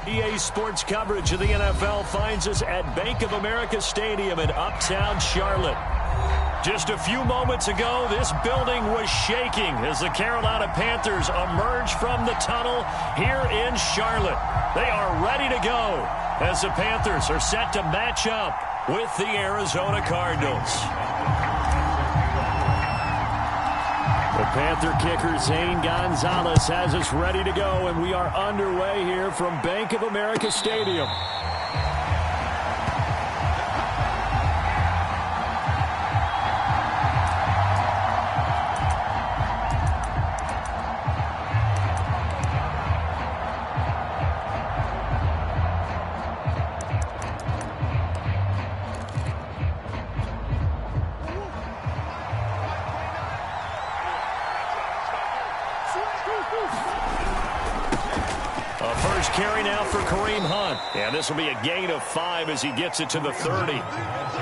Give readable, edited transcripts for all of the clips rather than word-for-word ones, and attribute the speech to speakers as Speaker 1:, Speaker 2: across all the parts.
Speaker 1: EA Sports coverage of the NFL finds us at Bank of America Stadium in Uptown Charlotte. Just a few moments ago, this building was shaking as the Carolina Panthers emerged from the tunnel here in Charlotte. They are ready to go as the Panthers are set to match up with the Arizona Cardinals. The Panther kicker, Zane Gonzalez, has us ready to go, and we are underway here from Bank of America Stadium. Carry now for Kareem Hunt. And this will be a gain of 5 as he gets it to the 30.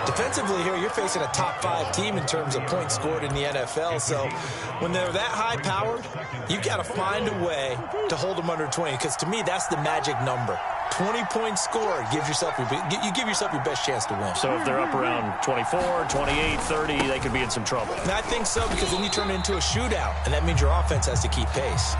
Speaker 2: Defensively here, you're facing a top 5 team in terms of points scored in the NFL. So when they're that high-powered, you've got to find a way to hold them under 20. Because to me, that's the magic number. 20 points scored gives yourself you give yourself your best chance to win.
Speaker 1: So if they're up around 24, 28, 30, they could be in some trouble.
Speaker 2: And I think so, because then you turn it into a shootout, and that means your offense has to keep pace.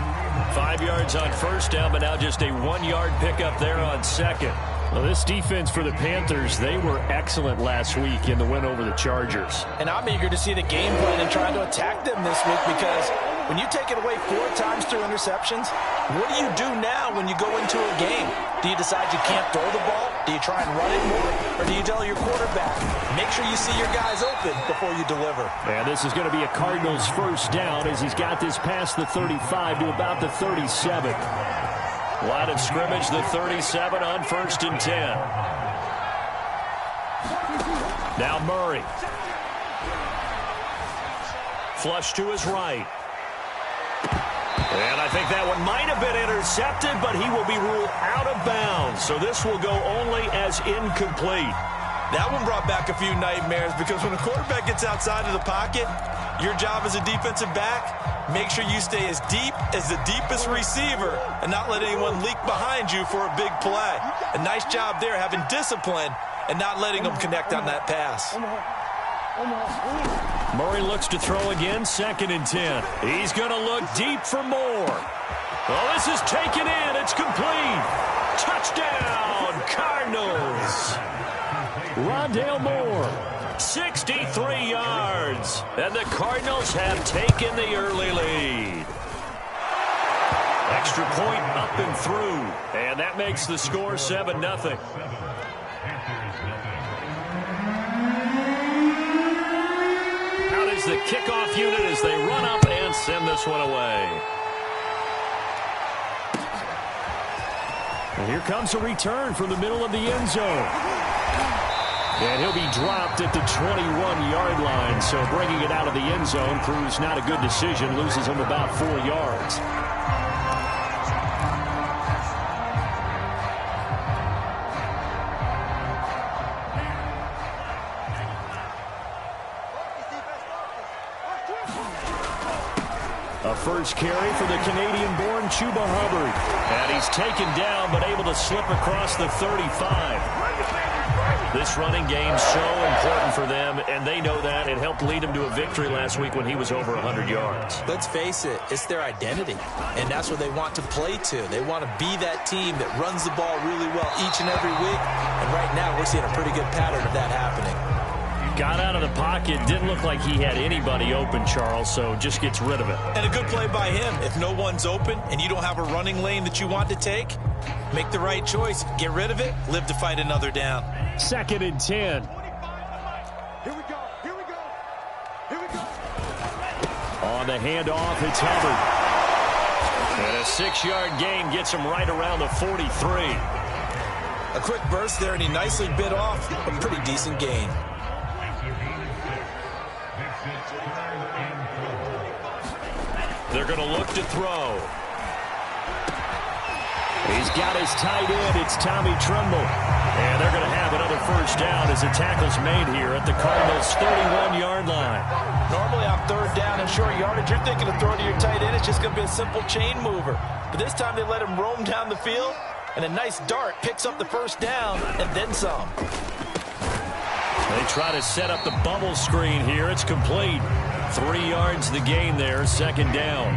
Speaker 1: 5 yards on first down, but now just a 1-yard pickup there on second. Well, this defense for the Panthers, they were excellent last week in the win over the Chargers.
Speaker 2: And I'm eager to see the game plan and trying to attack them this week, because when you take it away 4 times through interceptions, what do you do now when you go into a game? Do you decide you can't throw the ball? Do you try and run it more? Or do you tell your quarterback, make sure you see your guys open before you deliver?
Speaker 1: And this is going to be a Cardinals first down as he's got this past the 35 to about the 37. Line of scrimmage, the 37 on 1st and 10. Now Murray. Flush to his right. And I think that one might have been intercepted, but he will be ruled out of bounds. So this will go only as incomplete.
Speaker 2: That one brought back a few nightmares, because when a quarterback gets outside of the pocket, your job as a defensive back, make sure you stay as deep as the deepest receiver and not let anyone leak behind you for a big play. A nice job there, having discipline and not letting them connect on that pass.
Speaker 1: Murray looks to throw again, 2nd and 10. He's going to look deep for more. Well, this is taken in. It's complete. Touchdown, Cardinals. Rondale Moore, 63 yards. And the Cardinals have taken the early lead. Extra point up and through. And that makes the score 7-0. The kickoff unit as they run up and send this one away. And here comes a return from the middle of the end zone. And he'll be dropped at the 21-yard line. So bringing it out of the end zone proves not a good decision. Loses him about 4 yards. A first carry for the Canadian-born Chuba Hubbard. And he's taken down, but able to slip across the 35. This running game so important for them, and they know that. It helped lead them to a victory last week when he was over 100 yards.
Speaker 2: Let's face it, it's their identity, and that's what they want to play to. They want to be that team that runs the ball really well each and every week, and right now we're seeing a pretty good pattern of that happening.
Speaker 1: Got out of the pocket, didn't look like he had anybody open, Charles, so just gets rid of it.
Speaker 2: And a good play by him. If no one's open and you don't have a running lane that you want to take, make the right choice. Get rid of it, live to fight another down.
Speaker 1: 2nd and 10.
Speaker 3: Here we go, here we go, here we go.
Speaker 1: On the handoff, it's Hubbard. And a 6-yard gain gets him right around the 43.
Speaker 2: A quick burst there, and he nicely bit off a pretty decent gain.
Speaker 1: They're going to look to throw. He's got his tight end. It's Tommy Tremble. And they're going to have another first down as the tackle's made here at the Cardinals' 31-yard line.
Speaker 2: Normally on 3rd down and short yardage, you're thinking of throwing to your tight end. It's just going to be a simple chain mover. But this time they let him roam down the field, And a nice dart picks up the first down and then some.
Speaker 1: They try to set up the bubble screen here. It's complete. 3 yards the gain there, second down.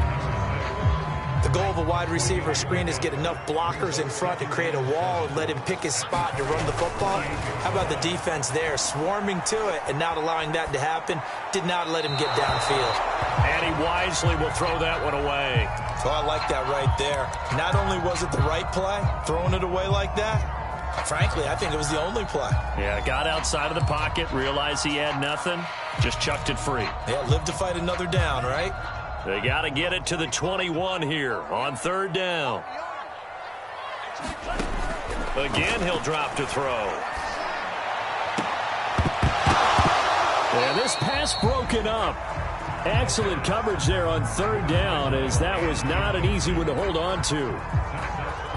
Speaker 2: The goal of a wide receiver screen is get enough blockers in front to create a wall and let him pick his spot to run the football. How about the defense there, swarming to it and not allowing that to happen? Did not let him get downfield.
Speaker 1: And he wisely will throw that one away.
Speaker 2: So I like that right there. Not only was it the right play, throwing it away like that, frankly, I think it was the only play.
Speaker 1: Yeah, got outside of the pocket, realized he had nothing, just chucked it free.
Speaker 2: Yeah, live to fight another down, right?
Speaker 1: They got to get it to the 21 here on third down. Again, he'll drop to throw. And this pass broken up. Excellent coverage there on third down, as that was not an easy one to hold on to.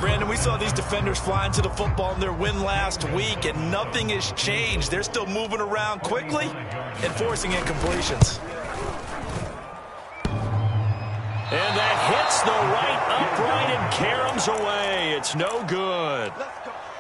Speaker 2: Brandon, we saw these defenders flying to the football in their win last week, and nothing has changed. They're still moving around quickly and forcing incompletions.
Speaker 1: And that hits the right upright and caroms away. It's no good.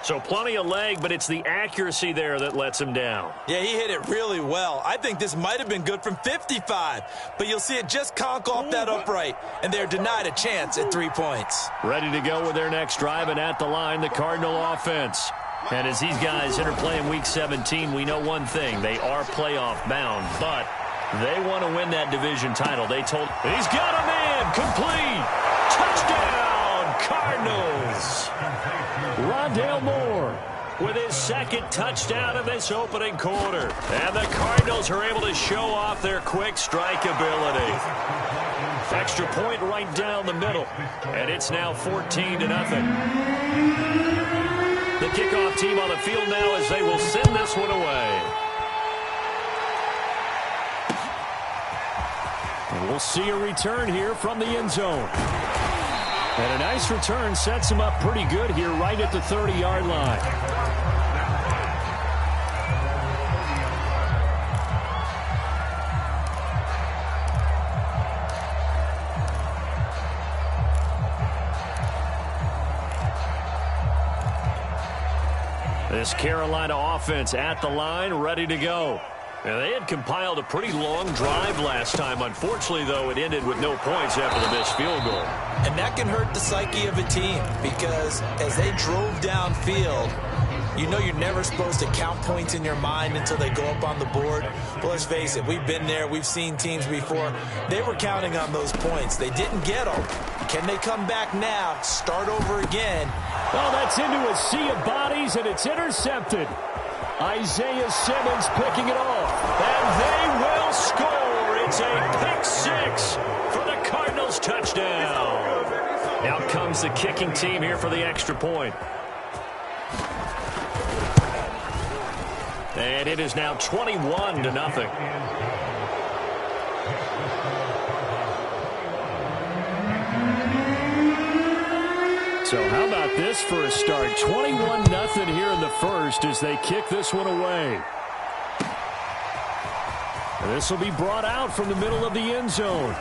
Speaker 1: So plenty of leg, but it's the accuracy there that lets him down.
Speaker 2: Yeah, he hit it really well. I think this might have been good from 55, but you'll see it just conk off that upright, and they're denied a chance at 3 points.
Speaker 1: Ready to go with their next drive, and at the line, the Cardinal offense. And as these guys interplay in Week 17, we know one thing. They are playoff bound, but they want to win that division title. They told, he's got a man, complete, touchdown, Cardinals. Rondale Moore with his second touchdown of this opening quarter. And the Cardinals are able to show off their quick strike ability. Extra point right down the middle. And it's now 14-0. The kickoff team on the field now as they will send this one away. And we'll see a return here from the end zone. And a nice return sets him up pretty good here right at the 30-yard line. This Carolina offense at the line, ready to go. And they had compiled a pretty long drive last time. Unfortunately, though, it ended with no points after the missed field goal.
Speaker 2: And that can hurt the psyche of a team because as they drove downfield, you know you're never supposed to count points in your mind until they go up on the board. But let's face it, we've been there. We've seen teams before. They were counting on those points. They didn't get them. Can they come back now, start over again?
Speaker 1: Well, that's into a sea of bodies, and it's intercepted. Isaiah Simmons picking it off, and they will score. It's a pick six for the Cardinals touchdown. Out comes the kicking team here for the extra point. And it is now 21-0. So how about this for a start? 21-0 here in the first as they kick this one away. And this will be brought out from the middle of the end zone.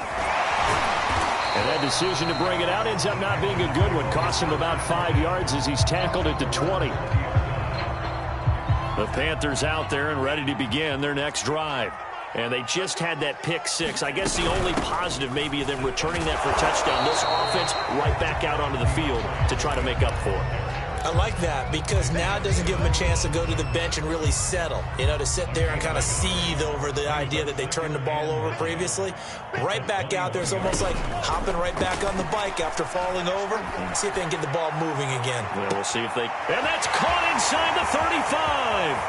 Speaker 1: And that decision to bring it out ends up not being a good one. Costs him about 5 yards as he's tackled at the 20. The Panthers out there and ready to begin their next drive. And they just had that pick six. I guess the only positive maybe of them returning that for a touchdown. This offense right back out onto the field to try to make up for it.
Speaker 2: I like that because now it doesn't give them a chance to go to the bench and really settle. You know, to sit there and kind of seethe over the idea that they turned the ball over previously. Right back out there. It's almost like hopping right back on the bike after falling over. See if they can get the ball moving again.
Speaker 1: Well, we'll see if they... And that's caught inside the 35.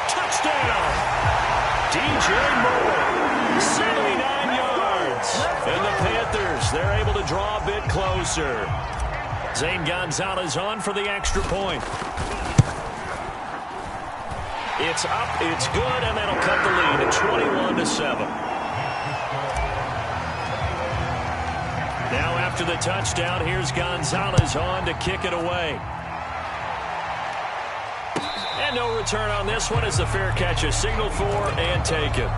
Speaker 1: Touchdown. DJ Moore, 79 yards. And the Panthers, they're able to draw a bit closer. Zane Gonzalez on for the extra point. It's up, it's good, and that'll cut the lead at 21-7. Now after the touchdown, here's Gonzalez on to kick it away. And no return on this one as the fair catch is signaled for and taken.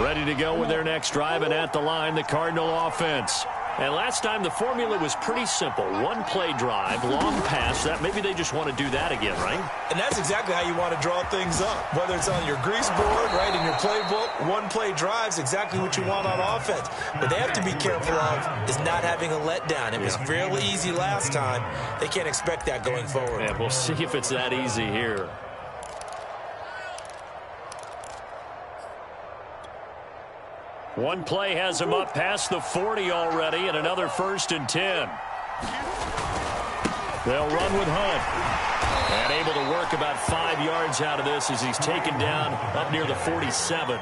Speaker 1: Ready to go with their next drive, and at the line, the Cardinal offense. And last time, the formula was pretty simple. One-play drive, long pass. That maybe they just want to do that again, right?
Speaker 2: And that's exactly how you want to draw things up. Whether it's on your grease board, right, in your playbook, one-play drive is exactly what you want on offense. What they have to be careful of is not having a letdown. It was fairly easy last time. They can't expect that going forward.
Speaker 1: Yeah, we'll see if it's that easy here. One play has him up past the 40 already, and another 1st and 10. They'll run with Hunt. And able to work about 5 yards out of this as he's taken down up near the 47.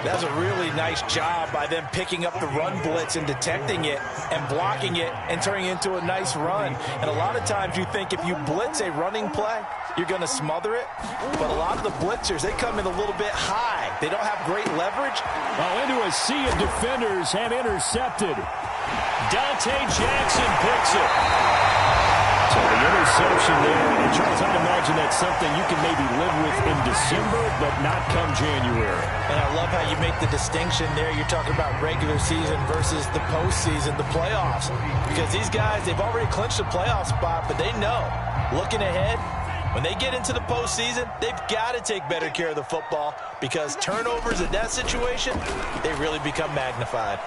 Speaker 4: That's a really nice job by them picking up the run blitz and detecting it and blocking it and turning it into a nice run. And a lot of times you think if you blitz a running play, you're going to smother it. But a lot of the blitzers, they come in a little bit high. They don't have great leverage.
Speaker 1: Oh, into a sea of defenders and intercepted. Dante Jackson picks it. So the interception there. And Charles, I'd imagine that's something you can maybe live with in December, but not come January.
Speaker 4: And I love how you make the distinction there. You're talking about regular season versus the postseason, the playoffs. Because these guys, they've already clinched a playoff spot, but they know, looking ahead, when they get into the postseason, they've got to take better care of the football because turnovers in that situation, they really become magnified.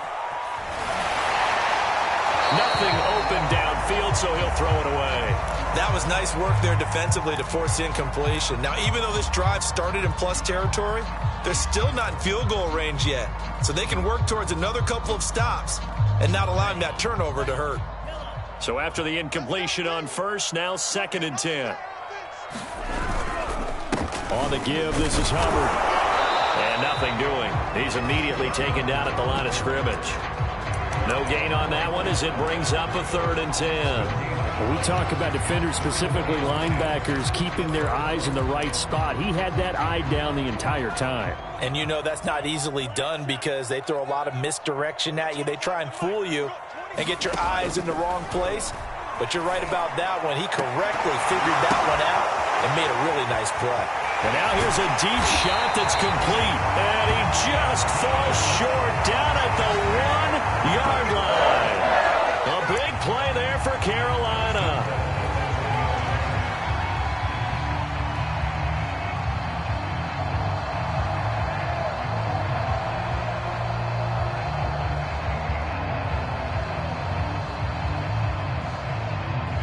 Speaker 1: Nothing open downfield, so he'll throw it away.
Speaker 2: That was nice work there defensively to force the incompletion. Now, even though this drive started in plus territory, they're still not in field goal range yet. So they can work towards another couple of stops and not allowing that turnover to hurt.
Speaker 1: So after the incompletion on first, now 2nd and 10. On the give, this is Hubbard. And nothing doing. He's immediately taken down at the line of scrimmage. No gain on that one as it brings up a 3rd and 10.
Speaker 5: When we talk about defenders, specifically linebackers, keeping their eyes in the right spot. He had that eye down the entire time.
Speaker 4: And you know that's not easily done because they throw a lot of misdirection at you. They try and fool you and get your eyes in the wrong place. But you're right about that one. He correctly figured that one out and made a really nice play.
Speaker 1: And now here's a deep shot that's complete. And he just falls short down at the 1-yard line. A big play there for Carolina.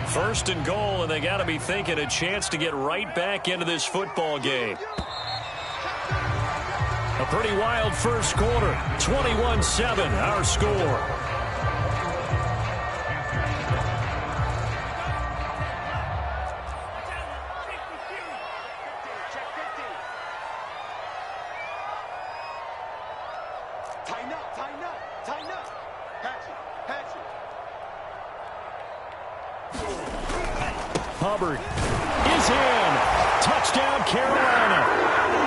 Speaker 1: First and goal, and they got to be thinking a chance to get right back into this football game. A pretty wild first quarter. 21-7, our score.
Speaker 3: Tighten up, tighten up, tighten up. Patch it, patch it.
Speaker 5: Hubbard is in. Touchdown, Carolina.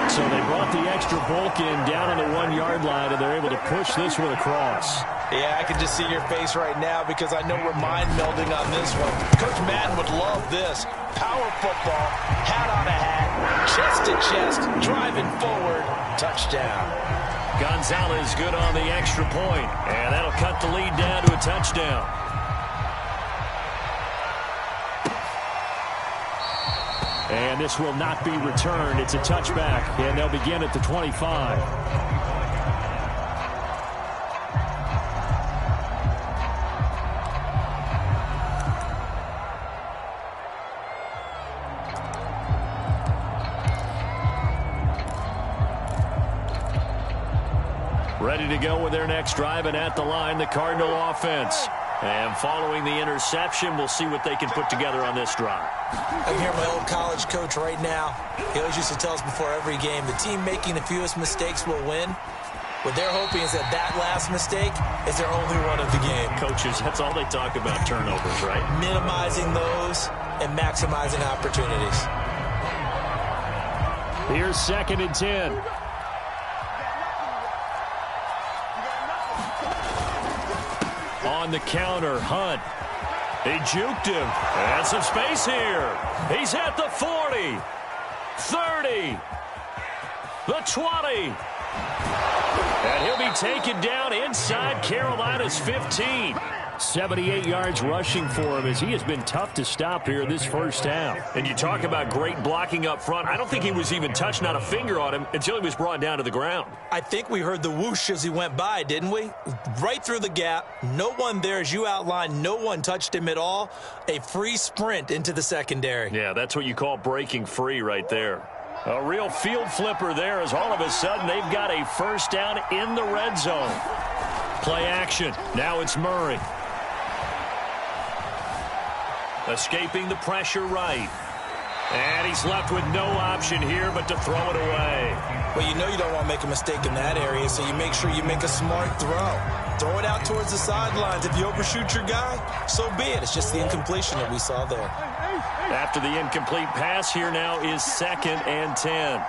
Speaker 5: So they brought the extra bulk in down on the 1-yard line, and they're able to push this one across.
Speaker 4: Yeah, I can just see your face right now because I know we're mind melding on this one. Coach Madden would love this. Power football, hat on a hat, chest to chest, driving forward, touchdown.
Speaker 1: Gonzalez good on the extra point, and that'll cut the lead down to a touchdown.
Speaker 5: And this will not be returned. It's a touchback, and they'll begin at the 25.
Speaker 1: Ready to go with their next drive, and at the line, the Cardinal offense. And following the interception, we'll see what they can put together on this drive.
Speaker 2: I'm here, my old college coach right now. He always used to tell us before every game, the team making the fewest mistakes will win. What they're hoping is that that last mistake is their only one of the game.
Speaker 1: Coaches, that's all they talk about, turnovers, right?
Speaker 2: Minimizing those and maximizing opportunities.
Speaker 5: Here's 2nd and 10.
Speaker 1: On the counter, Hunt. He juked him. And some space here. He's at the 40. 30. The 20. And he'll be taken down inside Carolina's 15. 78 yards rushing for him as he has been tough to stop here this first half. And you talk about great blocking up front. I don't think he was even touched, not a finger on him, until he was brought down to the ground.
Speaker 4: I think we heard the whoosh as he went by, didn't we? Right through the gap. No one there, as you outlined. No one touched him at all. A free sprint into the secondary.
Speaker 1: Yeah, that's what you call breaking free right there. A real field flipper there as all of a sudden they've got a first down in the red zone. Play action. Now it's Murray. Escaping the pressure right. And he's left with no option here but to throw it away.
Speaker 4: Well, you know you don't want to make a mistake in that area, so you make sure you make a smart throw. Throw it out towards the sidelines. If you overshoot your guy, so be it. It's just the incompletion that we saw there.
Speaker 1: After the incomplete pass, here now is 2nd and 10.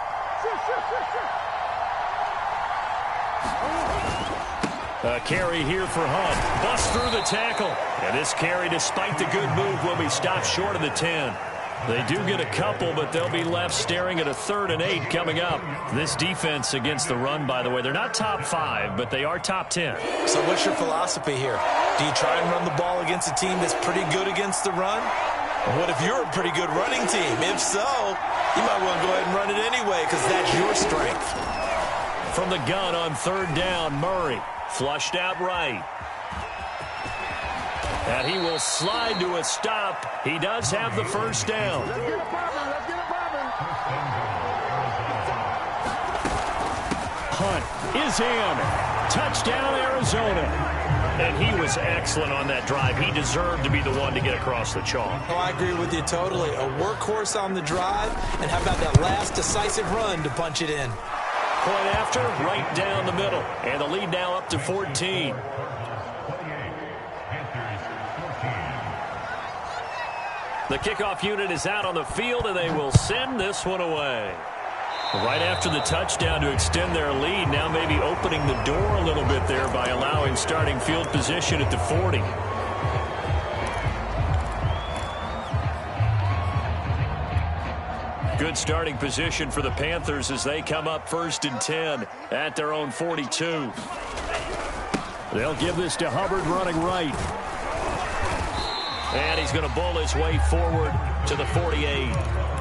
Speaker 1: A carry here for Hunt. Busts through the tackle. And this carry, despite the good move, will be stopped short of the 10. They do get a couple, but they'll be left staring at a 3rd and 8 coming up. This defense against the run, by the way, they're not top 5, but they are top 10.
Speaker 4: So what's your philosophy here? Do you try and run the ball against a team that's pretty good against the run? Or what if you're a pretty good running team? If so, you might want to go ahead and run it anyway because that's your strength.
Speaker 1: From the gun on 3rd down, Murray. Flushed out right. And he will slide to a stop. He does have the first down.
Speaker 3: Let's get it poppin'. Let's get it poppin'.
Speaker 5: Hunt is in. Touchdown, Arizona.
Speaker 1: And he was excellent on that drive. He deserved to be the one to get across the chalk.
Speaker 4: Oh, I agree with you totally. A workhorse on the drive. And how about that last decisive run to punch it in?
Speaker 1: Point after, right down the middle. And the lead now up to 14. The kickoff unit is out on the field, and they will send this one away. Right after the touchdown to extend their lead, now maybe opening the door a little bit there by allowing starting field position at the 40. Good starting position for the Panthers as they come up 1st and 10 at their own 42.
Speaker 5: They'll give this to Hubbard running right.
Speaker 1: And he's going to bowl his way forward to the 48.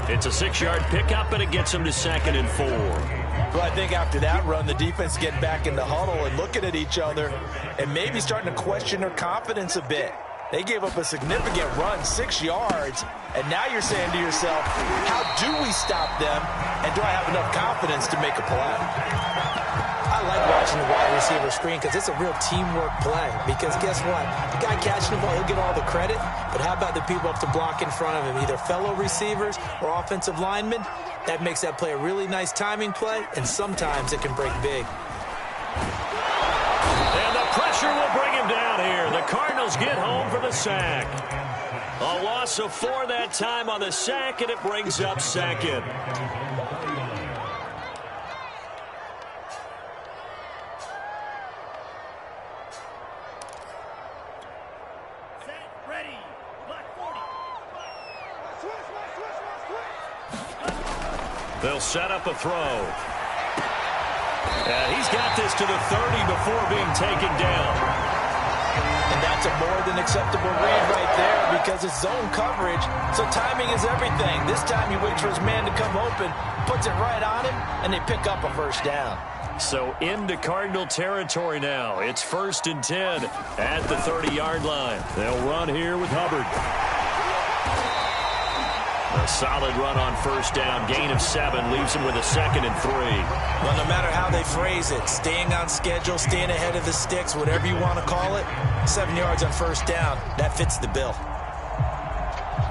Speaker 1: It's a 6-yard pickup, and it gets him to 2nd and 4.
Speaker 4: Well, I think after that run, the defense getting back in the huddle and looking at each other and maybe starting to question their confidence a bit. They gave up a significant run, 6 yards, and now you're saying to yourself, how do we stop them, and do I have enough confidence to make a play? I like watching the wide receiver screen because it's a real teamwork play. Because guess what? The guy catching the ball, he'll get all the credit. But how about the people up to block in front of him, either fellow receivers or offensive linemen? That makes that play a really nice timing play, and sometimes it can break big.
Speaker 1: And the pressure will bring him down here. The Cardinals get home for the sack. A loss of 4 that time on the sack, and it brings up 2nd. They'll set up a throw. And he's got this to the 30 before being taken down.
Speaker 4: And that's a more than acceptable read right there because it's zone coverage, so timing is everything. This time he waits for his man to come open, puts it right on him, and they pick up a first down.
Speaker 1: So into Cardinal territory now. It's 1st and 10 at the 30-yard line.
Speaker 5: They'll run here with Hubbard.
Speaker 1: A solid run on 1st down. Gain of 7 leaves him with a 2nd and 3.
Speaker 4: Well, no matter how they phrase it, staying on schedule, staying ahead of the sticks, whatever you want to call it, 7 yards on 1st down, that fits the bill.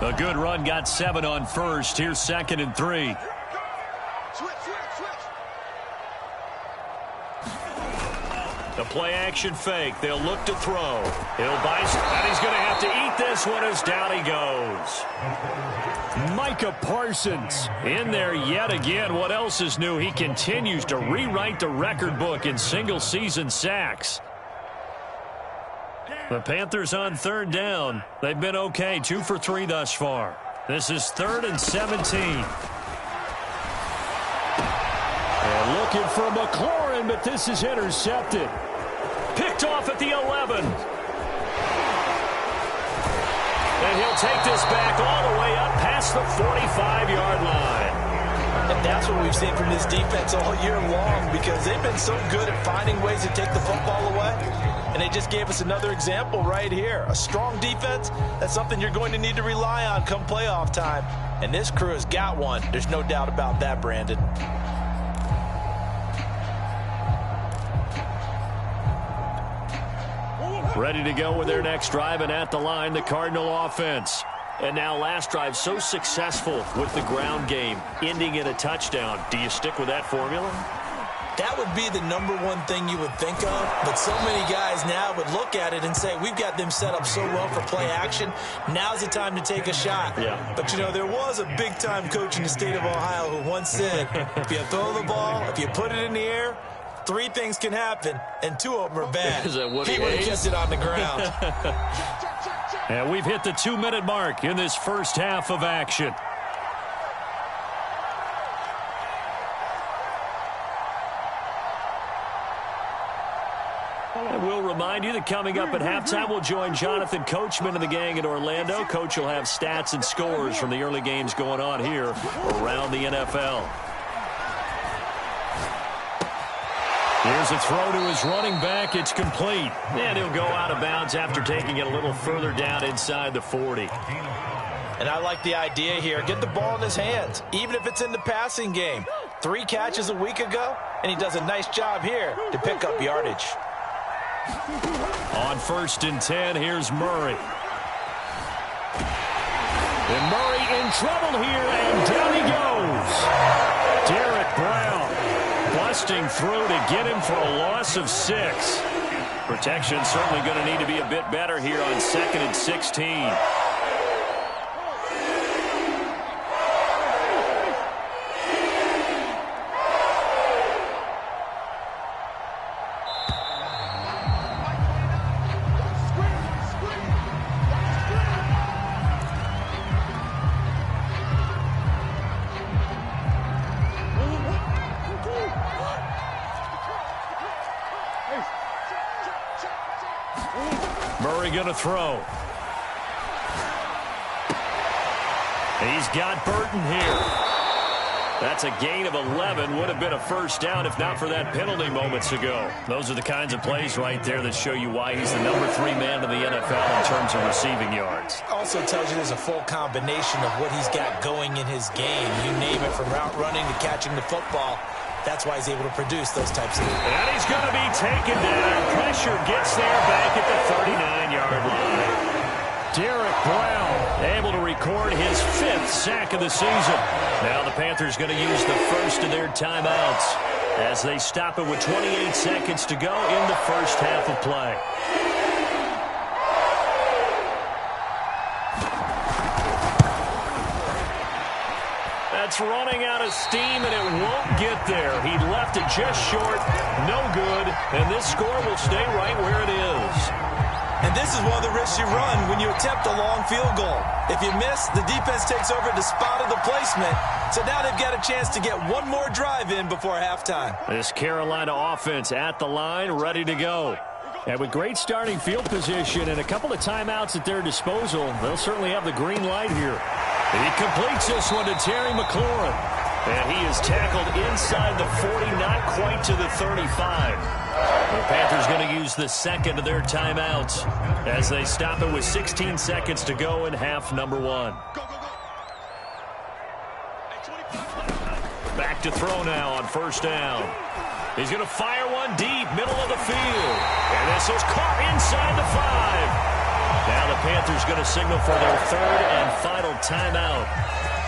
Speaker 1: A good run got 7 on 1st. Here's 2nd and 3.
Speaker 3: Switch.
Speaker 1: The play-action fake. They'll look to throw. He'll buy, and he's going to have to eat this one as down he goes.
Speaker 5: Micah Parsons
Speaker 1: In there yet again. What else is new? He continues to rewrite the record book in single-season sacks. The Panthers on 3rd down. They've been okay, 2 for 3 thus far. This is 3rd and 17. And
Speaker 5: They're looking for McLaurin, but this is intercepted. Picked off at the 11. And he'll take this back all the way up past the 45-yard line.
Speaker 4: And that's what we've seen from this defense all year long, because they've been so good at finding ways to take the football away. And they just gave us another example right here. A strong defense, that's something you're going to need to rely on come playoff time. And this crew has got one. There's no doubt about that, Brandon.
Speaker 1: Ready to go with their next drive, and at the line, the Cardinal offense. And now last drive so successful with the ground game, ending in a touchdown. Do you stick with that formula?
Speaker 4: That would be the number one thing you would think of, but so many guys now would look at it and say, we've got them set up so well for play action, now's the time to take a shot.
Speaker 1: Yeah.
Speaker 4: But, you know, there was a big-time coach in the state of Ohio who once said, if you throw the ball, if you put it in the air, 3 things can happen, and 2 of them are bad.
Speaker 1: Is that what
Speaker 4: he would have kept it on the ground.
Speaker 1: And we've hit the 2-minute mark in this first half of action. And we'll remind you that coming up at halftime, we'll join Jonathan Coachman and the gang in Orlando. Coach will have stats and scores from the early games going on here around the NFL. Here's a throw to his running back. It's complete. And he'll go out of bounds after taking it a little further down inside the 40.
Speaker 4: And I like the idea here. Get the ball in his hands, even if it's in the passing game. 3 catches a week ago, and he does a nice job here to pick up yardage.
Speaker 1: On 1st and 10, here's Murray. And Murray in trouble here, and down he goes. Derek Brown busting through to get him for a loss of 6. Protection certainly going to need to be a bit better here on 2nd and 16. Murray going to throw. He's got Burton here. That's a gain of 11. Would have been a first down if not for that penalty moments ago. Those are the kinds of plays right there that show you why he's the number 3 man in the NFL in terms of receiving yards.
Speaker 4: Also tells you there's a full combination of what he's got going in his game. You name it, from route running to catching the football. That's why he's able to produce those types of...
Speaker 1: And he's going to be taken down. Pressure gets there back at the 39-yard line. Derek Brown able to record his 5th sack of the season. Now the Panthers going to use the first of their timeouts as they stop it with 28 seconds to go in the first half of play. That's running out of steam, and it won't get there. He left it just short, no good, and this score will stay right where it is.
Speaker 2: And this is one of the risks you run when you attempt a long field goal. If you miss, the defense takes over the spot of the placement, so now they've got a chance to get one more drive in before halftime.
Speaker 1: This Carolina offense at the line, ready to go. And with great starting field position and a couple of timeouts at their disposal, they'll certainly have the green light here. He completes this one to Terry McLaurin. And he is tackled inside the 40, not quite to the 35. The Panthers going to use the second of their timeouts as they stop it with 16 seconds to go in half number 1. Back to throw now on 1st down. He's going to fire one deep, middle of the field. And this is caught inside the 5. Now the Panthers going to signal for their 3rd and final timeout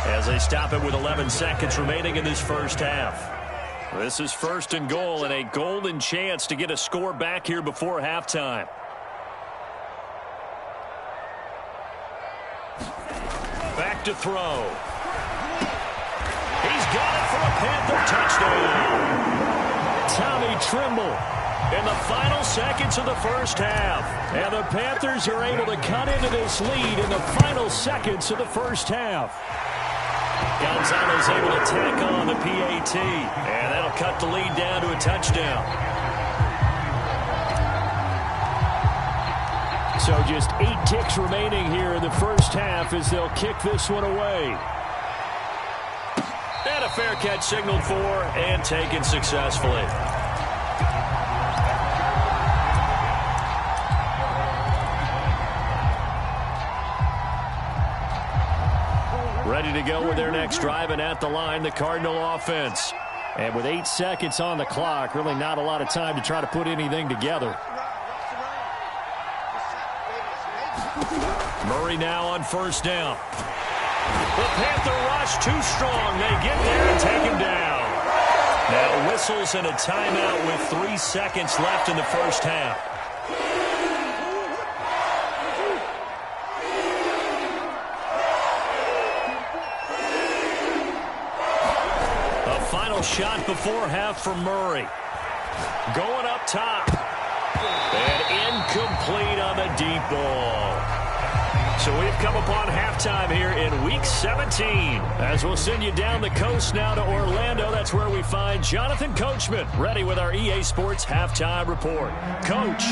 Speaker 1: as they stop it with 11 seconds remaining in this first half. This is 1st and goal, and a golden chance to get a score back here before halftime. Back to throw. He's got it for a Panther touchdown. Tommy Trimble in the final seconds of the first half. And the Panthers are able to cut into this lead in the final seconds of the first half. Gonzalez able to tack on the PAT, and that'll cut the lead down to a touchdown.
Speaker 5: So just 8 ticks remaining here in the first half as they'll kick this one away.
Speaker 1: And a fair catch signaled for and taken successfully. Ready to go with their next drive, and at the line, the Cardinal offense. And with 8 seconds on the clock, really not a lot of time to try to put anything together. Murray now on first down. The Panther rush too strong. They get there and take him down. Now whistles and a timeout with 3 seconds left in the first half. A final shot before half for Murray. Going up top. And incomplete on the deep ball. So we've come upon halftime here in Week 17. As we'll send you down the coast now to Orlando, that's where we find Jonathan Coachman, ready with our EA Sports Halftime Report. Coach,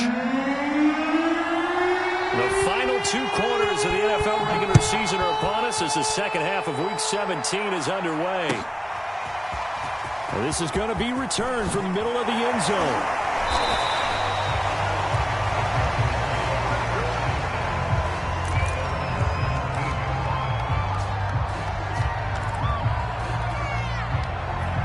Speaker 1: the final 2 quarters of the NFL regular season are upon us as the second half of Week 17 is underway. This is going to be returned from the middle of the end zone.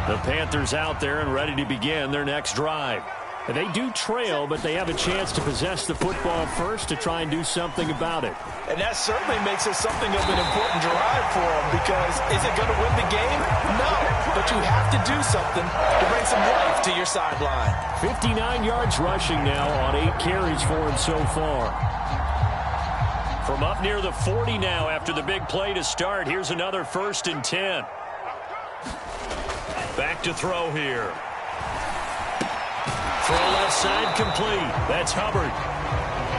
Speaker 1: The Panthers out there and ready to begin their next drive. They do trail, but they have a chance to possess the football first to try and do something about it.
Speaker 4: And that certainly makes it something of an important drive for them, because is it going to win the game? No, but you have to do something to bring some life to your sideline.
Speaker 5: 59 yards rushing now on 8 carries for him so far.
Speaker 1: From up near the 40 now after the big play to start, here's another 1st and 10. Back to throw here. Throw left side complete. That's Hubbard.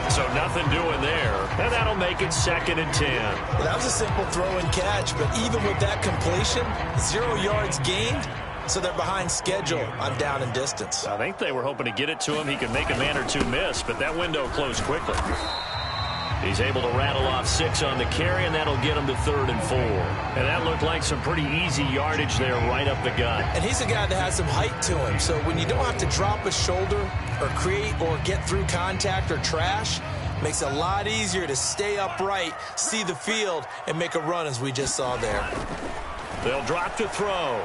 Speaker 1: So nothing doing there. And that'll make it 2nd and 10.
Speaker 4: Well, that was a simple throw and catch, but even with that completion, 0 yards gained, so they're behind schedule on down and distance.
Speaker 1: I think they were hoping to get it to him. He could make a man or 2 miss, but that window closed quickly. He's able to rattle off 6 on the carry, and that'll get him to 3rd and 4. And that looked like some pretty easy yardage there right up the gut.
Speaker 4: And he's a guy that has some height to him, so when you don't have to drop a shoulder or create or get through contact or trash, makes it a lot easier to stay upright, see the field, and make a run as we just saw there.
Speaker 1: They'll drop to throw.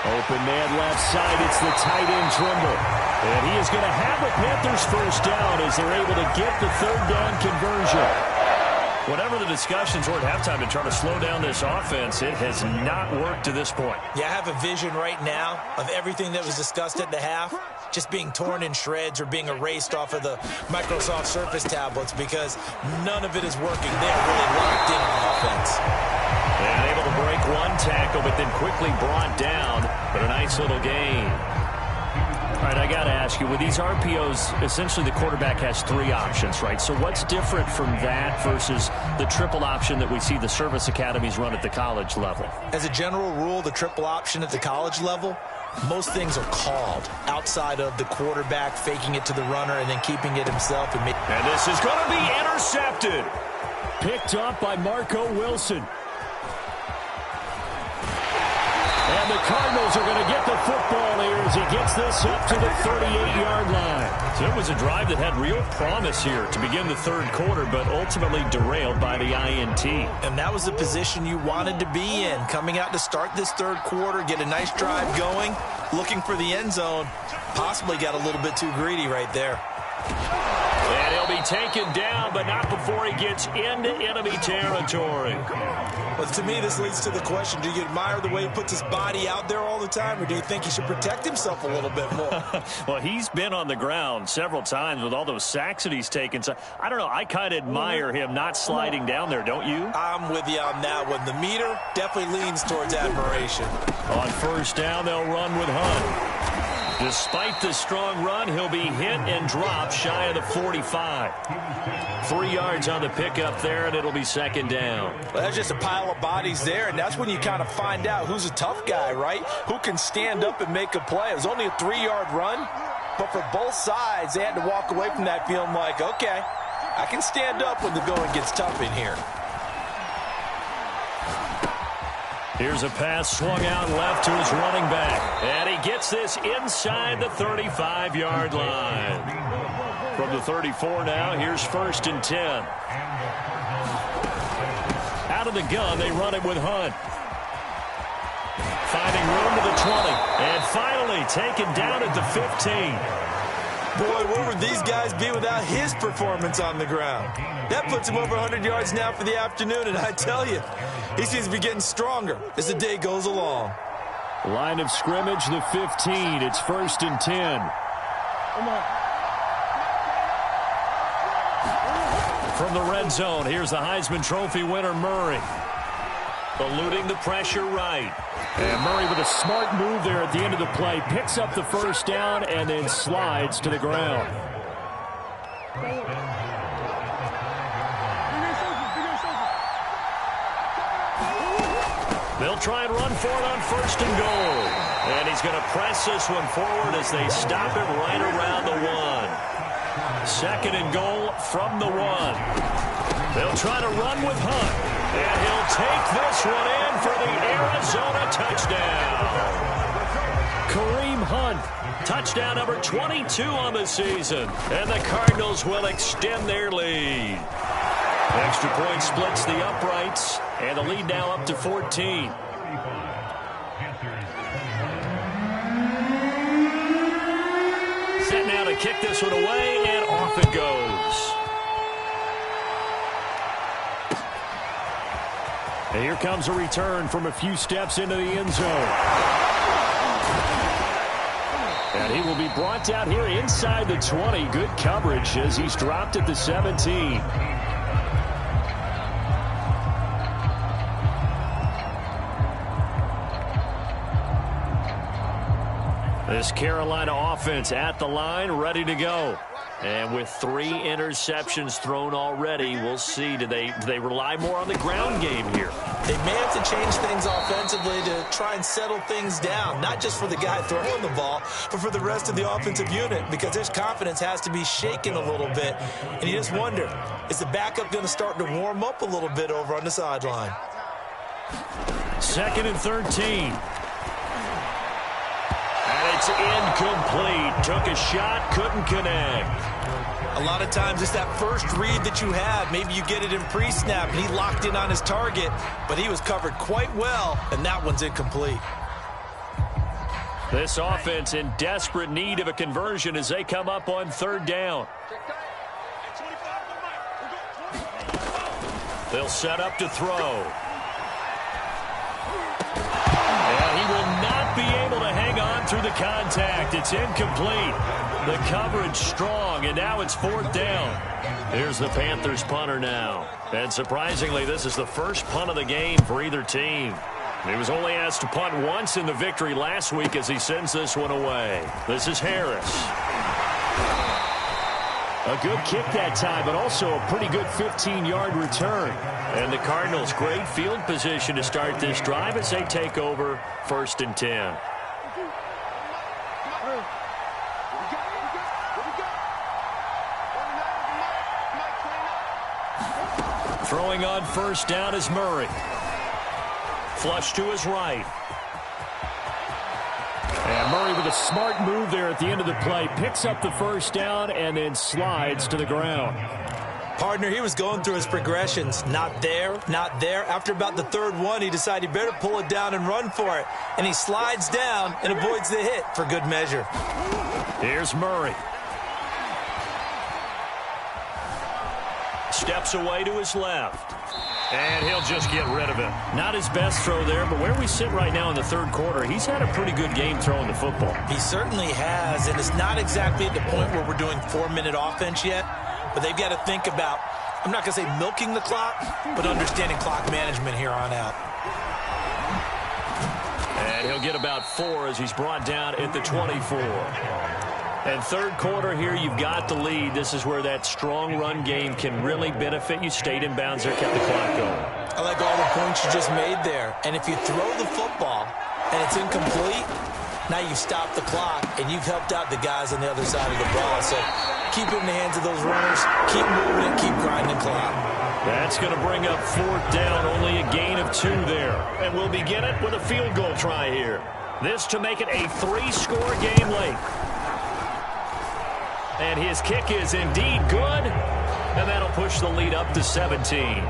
Speaker 5: Open man left side. It's the tight end Trimble. And he is going to have the Panthers first down as they're able to get the 3rd down conversion. Whatever the discussions were at halftime to try to slow down this offense, it has not worked to this point.
Speaker 4: Yeah, I have a vision right now of everything that was discussed at the half just being torn in shreds or being erased off of the Microsoft Surface tablets, because none of it is working. They're really locked in on offense.
Speaker 1: And able to break 1 tackle, but then quickly brought down. But a nice little gain. All right, I got to ask you, with these RPOs, essentially the quarterback has 3 options, right? So what's different from that versus the triple option that we see the service academies run at the college level?
Speaker 4: As a general rule, the triple option at the college level, most things are called outside of the quarterback faking it to the runner and then keeping it himself.
Speaker 1: And this is going to be intercepted.
Speaker 5: Picked up by Marco Wilson. And the Cardinals are going to get the football here as he gets this up to the 38-yard line.
Speaker 1: So it was a drive that had real promise here to begin the 3rd quarter, but ultimately derailed by the INT.
Speaker 4: And that was the position you wanted to be in, coming out to start this 3rd quarter, get a nice drive going, looking for the end zone. Possibly got a little bit too greedy right there.
Speaker 1: And he'll be taken down, but not before he gets into enemy territory.
Speaker 4: But to me, this leads to the question, do you admire the way he puts his body out there all the time, or do you think he should protect himself a little bit more?
Speaker 1: Well, he's been on the ground several times with all those sacks that he's taken. So I don't know. I kind of admire him not sliding down there, don't you?
Speaker 4: I'm with you on that one. The meter definitely leans towards admiration.
Speaker 1: On first down, they'll run with Hunt. Despite the strong run, he'll be hit and dropped shy of the 45. 3 yards on the pickup there, and it'll be second down.
Speaker 4: Well, that's just a pile of bodies there, and that's when you kind of find out who's a tough guy, right? Who can stand up and make a play. It was only a 3-yard run, but for both sides, they had to walk away from that feeling like, okay, I can stand up when the going gets tough in here.
Speaker 1: Here's a pass swung out left to his running back. And he gets this inside the 35-yard line. From the 34 now, here's 1st and 10. Out of the gun, they run it with Hunt. Finding room to the 20. And finally taken down at the 15.
Speaker 2: Boy, where would these guys be without his performance on the ground? That puts him over 100 yards now for the afternoon, and I tell you, he seems to be getting stronger as the day goes along.
Speaker 1: Line of scrimmage, the 15. It's 1st and 10. From the red zone, here's the Heisman Trophy winner, Murray. Eluding the pressure right. And Murray with a smart move there at the end of the play. Picks up the first down and then slides to the ground. They'll try and run for it on 1st and goal. And he's going to press this one forward as they stop it right around the 1. 2nd and goal from the 1. They'll try to run with Hunt. And he'll take this one in for the Arizona touchdown. Kareem Hunt, touchdown number 22 on the season. And the Cardinals will extend their lead. Extra point splits the uprights, and the lead now up to 14. Set now to kick this one away, and off it goes. And here comes a return from a few steps into the end zone. And he will be brought down here inside the 20. Good coverage as he's dropped at the 17. This Carolina offense at the line, ready to go. And with 3 interceptions thrown already, we'll see. Do they rely more on the ground game here?
Speaker 4: They may have to change things offensively to try and settle things down, not just for the guy throwing the ball, but for the rest of the offensive unit, because his confidence has to be shaken a little bit. And you just wonder, is the backup going to start to warm up a little bit over on the sideline?
Speaker 1: 2nd and 13. And it's incomplete. Took a shot, couldn't connect.
Speaker 2: A lot of times it's that first read that you have. Maybe you get it in pre-snap, and he locked in on his target, but he was covered quite well, and that one's incomplete.
Speaker 1: This offense in desperate need of a conversion as they come up on 3rd down. They'll set up to throw. And he will not be able to hang on through the contact. It's incomplete. The coverage strong, and now it's 4th down. Here's the Panthers punter now. And surprisingly, this is the first punt of the game for either team. He was only asked to punt once in the victory last week as he sends this one away. This is Harris. A good kick that time, but also a pretty good 15-yard return. And the Cardinals, great field position to start this drive as they take over 1st and 10. Throwing on 1st down is Murray. Flush to his right. And Murray with a smart move there at the end of the play. Picks up the 1st down and then slides to the ground.
Speaker 2: Partner, he was going through his progressions. Not there, not there. After about the 3rd one, he decided he better pull it down and run for it. And he slides down and avoids the hit for good measure.
Speaker 1: Here's Murray. Steps away to his left. And he'll just get rid of it. Not his best throw there, but where we sit right now in the 3rd quarter, he's had a pretty good game throwing the football.
Speaker 4: He certainly has, and it's not exactly at the point where we're doing 4-minute offense yet, but they've got to think about, I'm not going to say milking the clock, but understanding clock management here on out.
Speaker 1: And he'll get about 4 as he's brought down at the 24. And third quarter here, you've got the lead. This is where that strong run game can really benefit you. Stayed in bounds there, kept the clock going.
Speaker 4: I like all the points you just made there. And if you throw the football and it's incomplete, now you stop the clock and you've helped out the guys on the other side of the ball. So keep it in the hands of those runners. Keep moving it. Keep grinding clock.
Speaker 1: That's going to bring up 4th down. Only a gain of 2 there. And we'll begin it with a field goal try here. This to make it a 3-score game late. And his kick is indeed good. And that'll push the lead up to 17.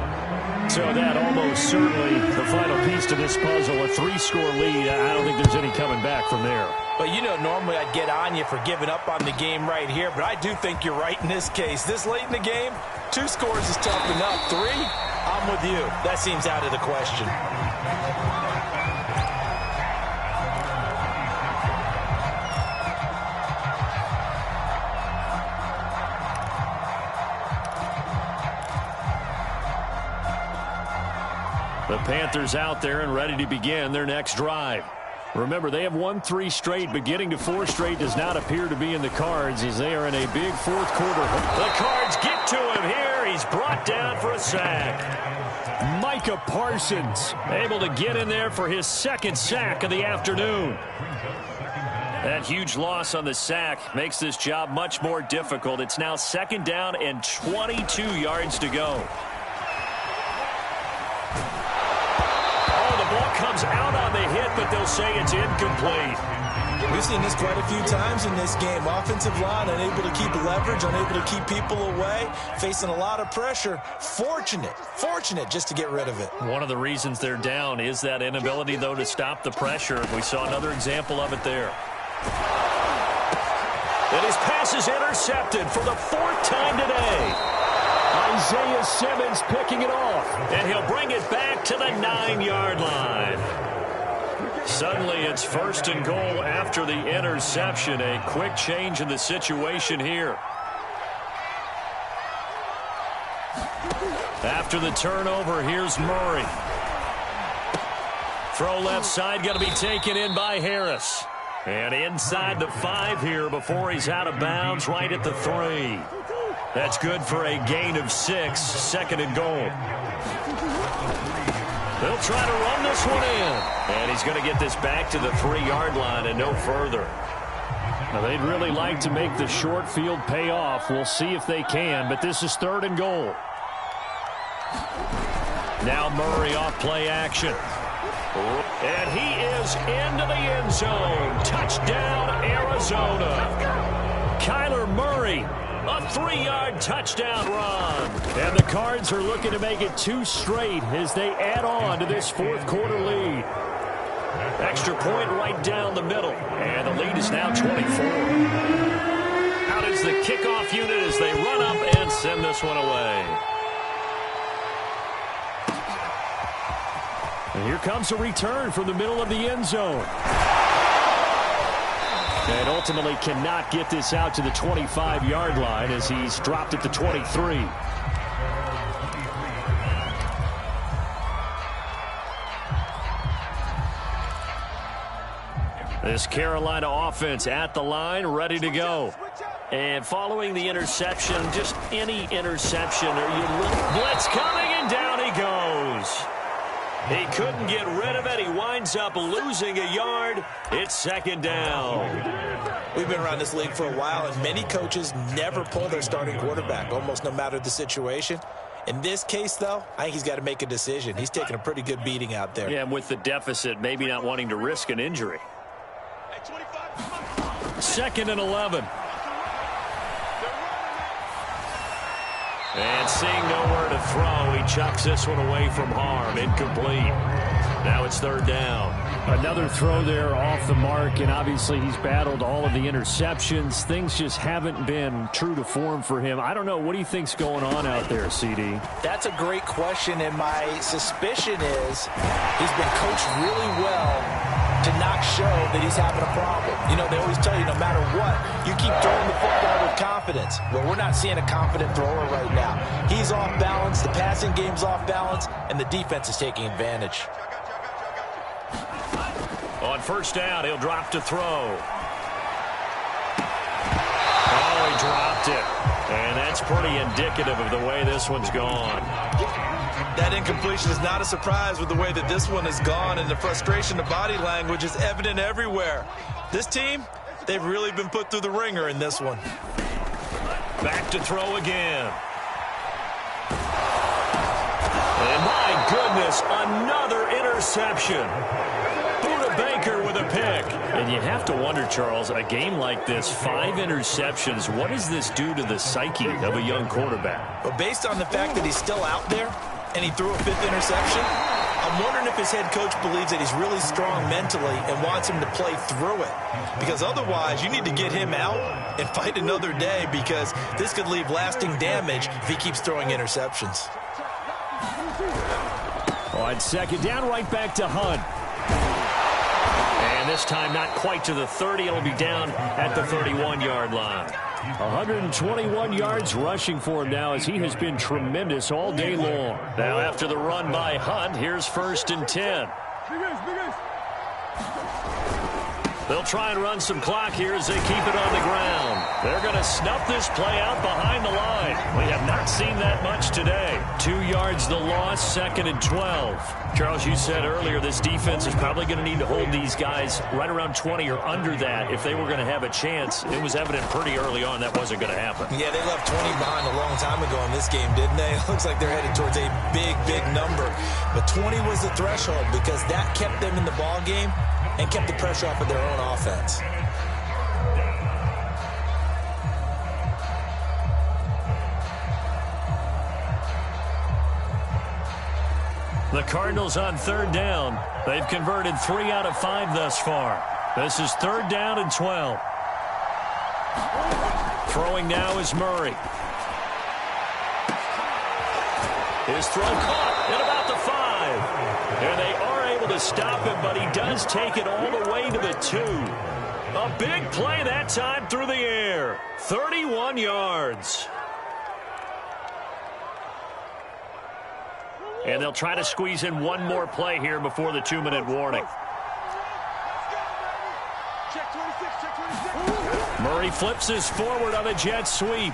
Speaker 1: So that almost certainly the final piece to this puzzle. A 3-score lead. I don't think there's any coming back from there.
Speaker 4: But, you know, normally I'd get on you for giving up on the game right here. But I do think you're right in this case. This late in the game, 2 scores is tough enough. 3, I'm with you. That seems out of the question.
Speaker 1: The Panthers out there and ready to begin their next drive. Remember, they have won 3 straight, but getting to 4 straight does not appear to be in the cards as they are in a big 4th quarter. The Cards get to him here. He's brought down for a sack. Micah Parsons able to get in there for his 2nd sack of the afternoon. That huge loss on the sack makes this job much more difficult. It's now 2nd down and 22 yards to go. Comes out on the hit, but they'll say it's incomplete.
Speaker 4: We've seen this quite a few times in this game. Offensive line unable to keep leverage, unable to keep people away, facing a lot of pressure. Fortunate just to get rid of it.
Speaker 1: One of the reasons they're down is that inability, though, to stop the pressure. We saw another example of it there. And his pass is intercepted for the 4th time today. Isaiah Simmons picking it off. And he'll bring it back to the 9-yard line. Suddenly it's 1st and goal after the interception. A quick change in the situation here. After the turnover, here's Murray. Throw left side, going to be taken in by Harris. And inside the 5 here before he's out of bounds, right at the 3. That's good for a gain of 6, 2nd and goal. They'll try to run this one in. And he's going to get this back to the 3-yard line and no further. Now, they'd really like to make the short field pay off. We'll see if they can, but this is 3rd and goal. Now Murray off play action. And he is into the end zone. Touchdown, Arizona. Kyler Murray, a 3-yard touchdown run. And the Cards are looking to make it 2 straight as they add on to this 4th quarter lead. Extra point right down the middle. And the lead is now 24. Out is the kickoff unit as they run up and send this one away. And here comes a return from the middle of the end zone. And ultimately cannot get this out to the 25-yard line as he's dropped at the 23. This Carolina offense at the line, ready to go. And following the interception, just any interception, or you look, blitz coming, and down he goes. He couldn't get rid of it. He winds up losing a yard. It's 2nd down.
Speaker 4: We've been around this league for a while, and many coaches never pull their starting quarterback, almost no matter the situation. In this case, though, I think he's got to make a decision. He's taking a pretty good beating out there.
Speaker 1: Yeah, and with the deficit, maybe not wanting to risk an injury. 2nd and 11. And seeing nowhere to throw, he chucks this one away from harm. Incomplete. Now it's 3rd down.
Speaker 5: Another throw there off the mark, and obviously he's battled all of the interceptions. Things just haven't been true to form for him. I don't know. What do you think's going on out there, CD?
Speaker 4: That's a great question, and my suspicion is he's been coached really well to not show that he's having a problem. You know, they always tell you no matter what, you keep throwing the football with confidence. Well, we're not seeing a confident thrower right now. He's off balance, the passing game's off balance, and the defense is taking advantage.
Speaker 1: On first down, he'll drop to throw. Oh, he dropped it. And that's pretty indicative of the way this one's gone.
Speaker 2: That incompletion is not a surprise with the way that this one has gone, and the frustration, the body language is evident everywhere. This team, they've really been put through the ringer in this one.
Speaker 1: Back to throw again. And my goodness, another interception. Buda Baker with a pick. And you have to wonder, Charles, a game like this, 5 interceptions, what does this do to the psyche of a young quarterback?
Speaker 2: But based on the fact that he's still out there and he threw a 5th interception, I'm wondering if his head coach believes that he's really strong mentally and wants him to play through it. Because otherwise, you need to get him out and fight another day, because this could leave lasting damage if he keeps throwing interceptions.
Speaker 1: On second down, right back to Hunt. And this time not quite to the 30. It'll be down at the 31-yard line. 121 yards rushing for him now, as he has been tremendous all day long. Now after the run by Hunt, here's 1st and 10. They'll try and run some clock here as they keep it on the ground. They're going to snuff this play out behind the line. We have not seen that much today. 2 yards the loss, 2nd and 12. Charles, you said earlier this defense is probably going to need to hold these guys right around 20 or under that if they were going to have a chance. It was evident pretty early on that wasn't going to happen.
Speaker 2: Yeah, they left 20 behind a long time ago in this game, didn't they? It looks like they're headed towards a big, big number. But 20 was the threshold, because that kept them in the ball game and kept the pressure off of their own offense.
Speaker 1: The Cardinals on 3rd down. They've converted 3 out of 5 thus far. This is 3rd down and 12. Throwing now is Murray. His throw caught at about the 5. And they are able to stop him, but he does take it all the way to the 2. A big play that time through the air. 31 yards. And they'll try to squeeze in one more play here before the 2-minute warning. Murray flips his forward on a jet sweep.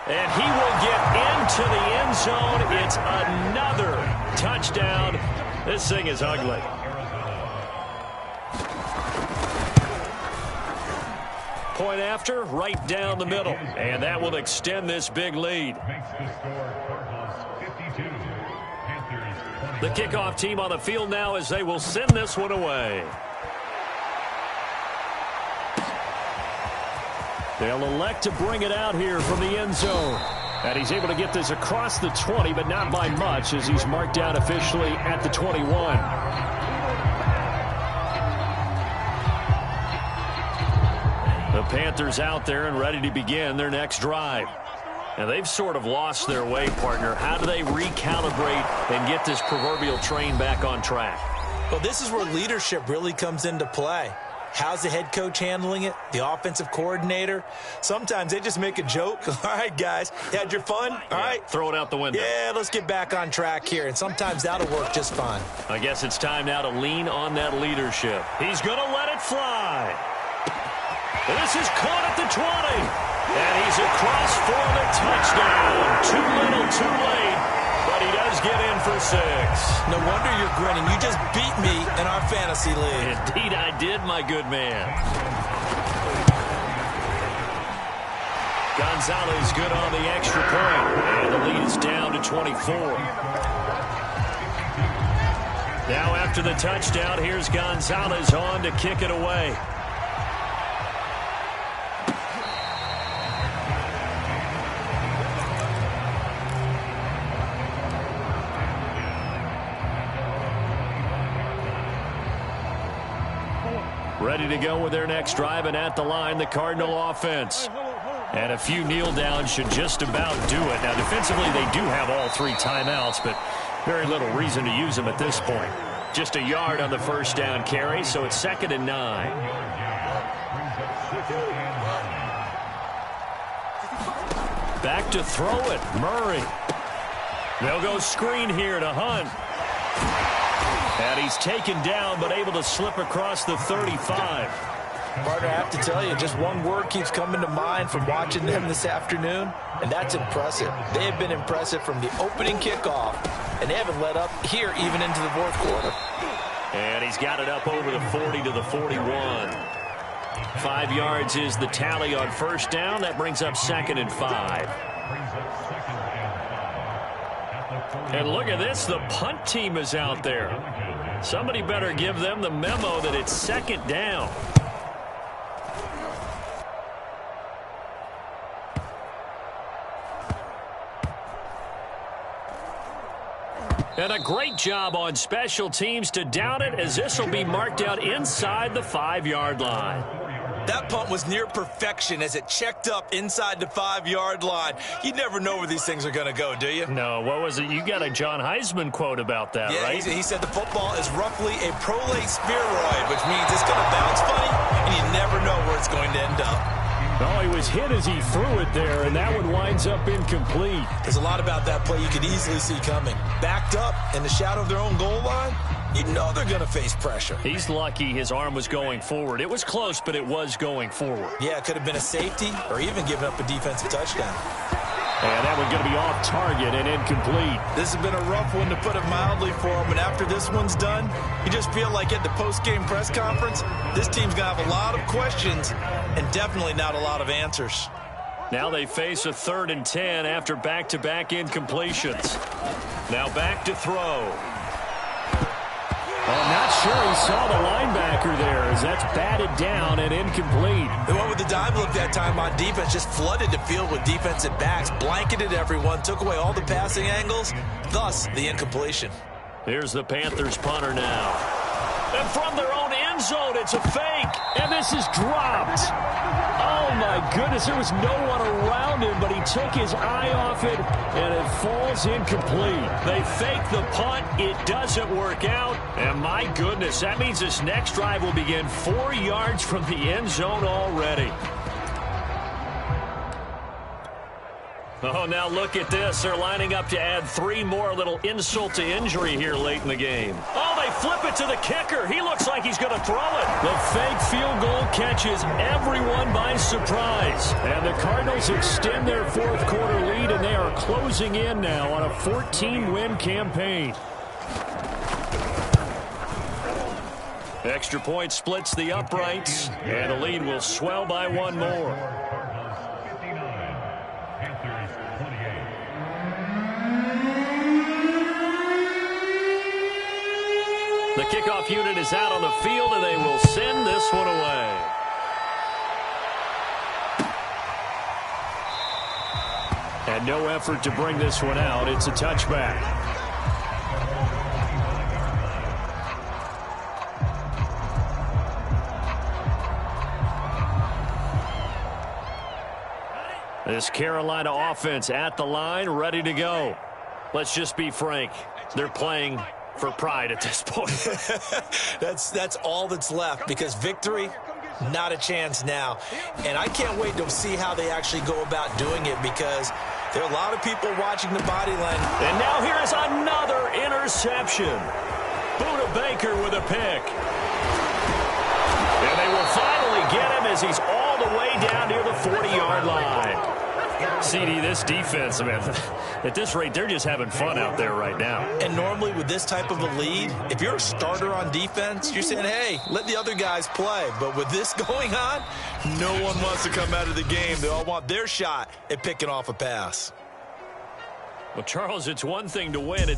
Speaker 1: And he will get into the end zone. It's another touchdown. This thing is ugly. Point after, right down the middle. And that will extend this big lead. The kickoff team on the field now as they will send this one away. They'll elect to bring it out here from the end zone. And he's able to get this across the 20, but not by much, as he's marked out officially at the 21. The Panthers out there and ready to begin their next drive. And they've sort of lost their way, partner. How do they recalibrate and get this proverbial train back on track?
Speaker 2: Well, this is where leadership really comes into play. How's the head coach handling it? The offensive coordinator? Sometimes they just make a joke. All right, guys, you had your fun? All right.
Speaker 1: Throw it out the window.
Speaker 2: Yeah, let's get back on track here. And sometimes that'll work just fine.
Speaker 1: I guess it's time now to lean on that leadership. He's going to let it fly. This is caught at the 20. And he's across for the touchdown. Too little, too late. But he does get in for 6.
Speaker 2: No wonder you're grinning. You just beat me in our fantasy league.
Speaker 1: Indeed I did, my good man. Gonzalez good on the extra point. And the lead is down to 24. Now after the touchdown, here's Gonzalez on to kick it away. Ready to go with their next drive, and at the line, the Cardinal offense. And a few kneel downs should just about do it. Now, defensively, they do have all 3 timeouts, but very little reason to use them at this point. Just a yard on the first down carry, so it's 2nd and 9. Back to throw it, Murray. They'll go screen here to Hunt. And he's taken down, but able to slip across the 35.
Speaker 4: Partner, I have to tell you, just one word keeps coming to mind from watching them this afternoon, and that's impressive. They have been impressive from the opening kickoff, and they haven't let up here even into the fourth quarter.
Speaker 1: And he's got it up over the 40 to the 41. 5 yards is the tally on first down. That brings up 2nd and 5. And look at this. The punt team is out there. Somebody better give them the memo that it's 2nd down. And a great job on special teams to down it, as this will be marked out inside the 5-yard line.
Speaker 2: That punt was near perfection as it checked up inside the 5-yard line. You never know where these things are going to go, do you?
Speaker 1: No, what was it? You got a John Heisman quote about that,
Speaker 2: yeah,
Speaker 1: right?
Speaker 2: He said the football is roughly a prolate spheroid, which means it's going to bounce funny, and you never know where it's going to end up.
Speaker 1: Oh, he was hit as he threw it there, and that one winds up incomplete.
Speaker 2: There's a lot about that play you could easily see coming. Backed up in the shadow of their own goal line, you know they're going to face pressure.
Speaker 1: He's lucky his arm was going forward. It was close, but it was going forward.
Speaker 2: Yeah, it could have been a safety or even given up a defensive touchdown.
Speaker 1: And that one's going to be off target and incomplete.
Speaker 2: This has been a rough one, to put it mildly, for him. And after this one's done, you just feel like at the post-game press conference, this team's going to have a lot of questions and definitely not a lot of answers.
Speaker 1: Now they face a 3rd and 10 after back-to-back incompletions. Now back to throw. I'm not sure he saw the linebacker there, as that's batted down and incomplete.
Speaker 2: They went with the dive look that time on defense, just flooded the field with defensive backs, blanketed everyone, took away all the passing angles, thus the incompletion.
Speaker 1: Here's the Panthers punter now. And from their own end zone, it's a fake, and this is dropped. Oh, my goodness, there was no one around him, but he took his eye off it, and it falls incomplete. They fake the punt. It doesn't work out, and my goodness, that means this next drive will begin 4 yards from the end zone already. Oh, now look at this. They're lining up to add 3 more, a little insult to injury here late in the game. Oh, they flip it to the kicker. He looks like he's going to throw it. The fake field goal catches everyone by surprise. And the Cardinals extend their 4th quarter lead, and they are closing in now on a 14-win campaign. Extra point splits the uprights, and the lead will swell by 1 more. The kickoff unit is out on the field, and they will send this one away. And no effort to bring this one out. It's a touchback. This Carolina offense at the line, ready to go. Let's just be frank. They're playing for pride at this point.
Speaker 2: That's all that's left, because victory, not a chance now. And I can't wait to see how they actually go about doing it, because there are a lot of people watching the body line.
Speaker 1: And now here's another interception. Buda Baker with a pick. And they will finally get him as he's all the way down near the 40-yard line. CD, this defense, man, at this rate, they're just having fun out there right now.
Speaker 2: And normally with this type of a lead, if you're a starter on defense, you're saying, hey, let the other guys play. But with this going on, no one wants to come out of the game. They all want their shot at picking off a pass.
Speaker 1: Well, Charles, it's one thing to win.